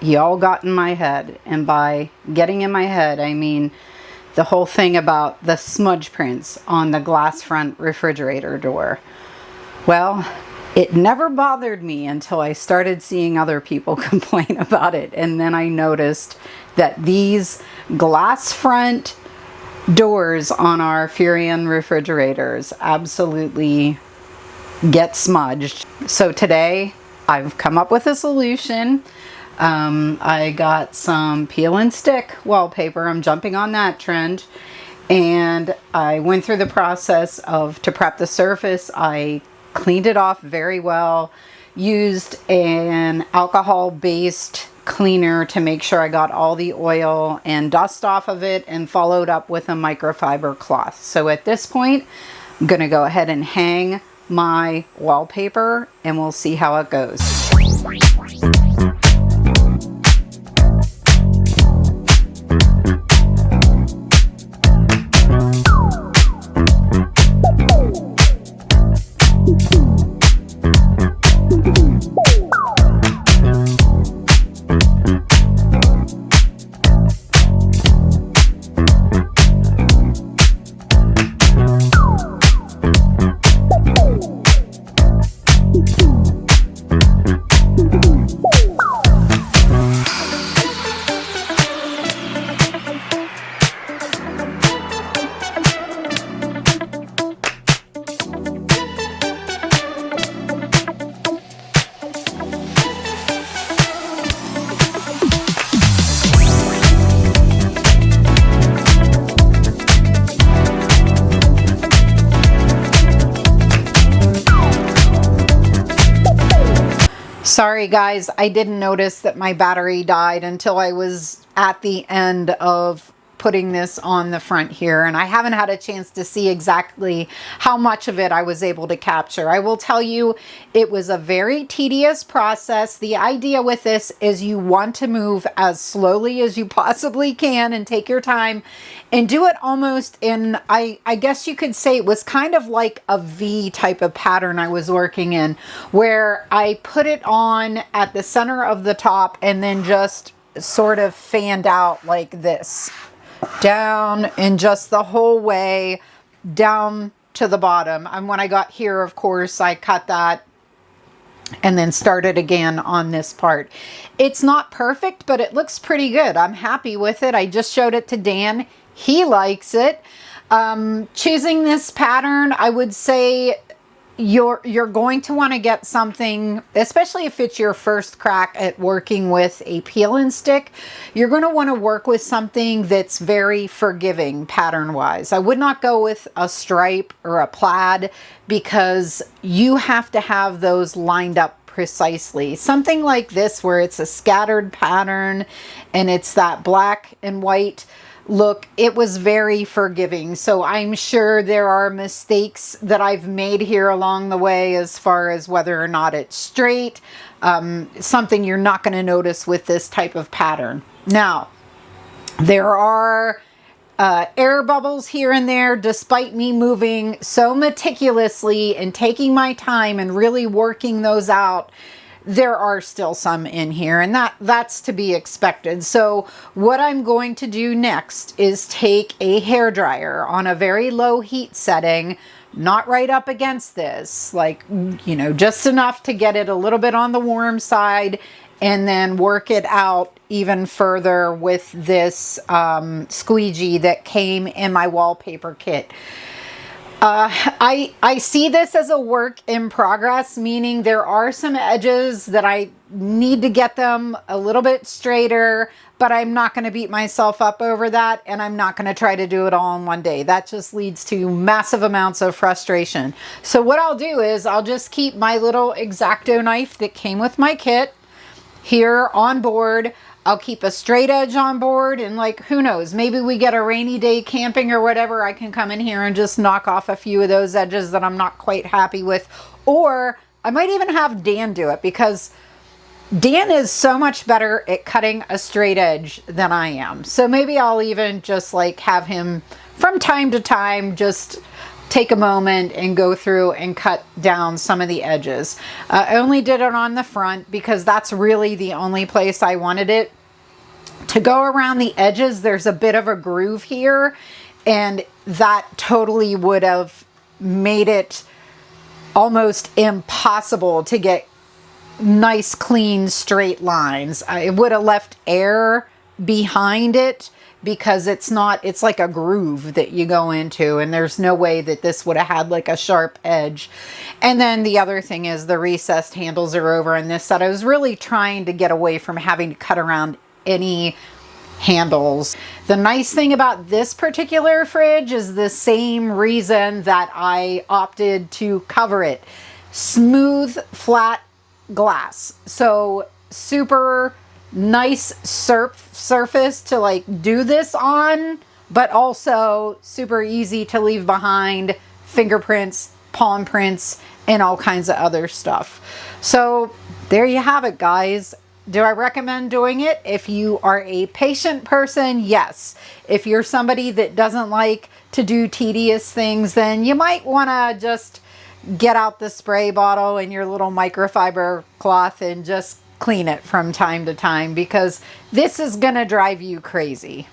y'all got in my head. And by getting in my head, I mean the whole thing about the smudge prints on the glass front refrigerator door. Well, it never bothered me until I started seeing other people complain about it. And then I noticed that these glass front doors on our Furrion refrigerators absolutely get smudged. So today I've come up with a solution. I got some peel and stick wallpaper. I'm jumping on that trend. And I went through the process of, to prep the surface, I cleaned it off very well, used an alcohol-based cleaner to make sure I got all the oil and dust off of it, and followed up with a microfiber cloth. So at this point, I'm going to go ahead and hang my wallpaper and we'll see how it goes. Sorry guys, I didn't notice that my battery died until I was at the end of putting this on the front here, and I haven't had a chance to see exactly how much of it I was able to capture. I will tell you, it was a very tedious process. The idea with this is you want to move as slowly as you possibly can and take your time and do it almost in, I guess you could say it was kind of like a V type of pattern I was working in, where I put it on at the center of the top and then just sort of fanned out like this, down and just the whole way down to the bottom. And when I got here, of course, I cut that and then started again on this part. It's not perfect, but it looks pretty good. I'm happy with it. I just showed it to Dan. He likes it. Choosing this pattern, I would say you're going to want to get something, especially if it's your first crack at working with a peel and stick, you're going to want to work with something that's very forgiving pattern wise. I would not go with a stripe or a plaid because you have to have those lined up precisely. Something like this where it's a scattered pattern and it's that black and white look, it was very forgiving. So I'm sure there are mistakes that I've made here along the way as far as whether or not it's straight. Something you're not going to notice with this type of pattern. Now, there are air bubbles here and there, despite me moving so meticulously and taking my time and really working those out. There are still some in here, and that's to be expected. So what I'm going to do next is take a hairdryer on a very low heat setting, not right up against this, like, you know, just enough to get it a little bit on the warm side, and then work it out even further with this squeegee that came in my wallpaper kit. I see this as a work in progress, meaning there are some edges that I need to get them a little bit straighter, but I'm not going to beat myself up over that, and I'm not going to try to do it all in one day. That just leads to massive amounts of frustration. So what I'll do is I'll just keep my little X-Acto knife that came with my kit here on board. I'll keep a straight edge on board, and like, who knows, maybe we get a rainy day camping or whatever, I can come in here and just knock off a few of those edges that I'm not quite happy with. Or I might even have Dan do it, because Dan is so much better at cutting a straight edge than I am. So maybe I'll even just like have him from time to time just take a moment and go through and cut down some of the edges. I only did it on the front because that's really the only place I wanted it. To go around the edges, there's a bit of a groove here, and that totally would have made it almost impossible to get nice, clean, straight lines. It would have left air behind it because it's like a groove that you go into, and there's no way that this would have had like a sharp edge. And then the other thing is the recessed handles are over in this set. I was really trying to get away from having to cut around any handles. The nice thing about this particular fridge is the same reason that I opted to cover it. Smooth, flat glass. So super nice surface to like do this on, but also super easy to leave behind fingerprints, palm prints, and all kinds of other stuff. So there you have it, guys. Do I recommend doing it? If you are a patient person, yes. If you're somebody that doesn't like to do tedious things, then you might want to just get out the spray bottle and your little microfiber cloth and just clean it from time to time, because this is going to drive you crazy.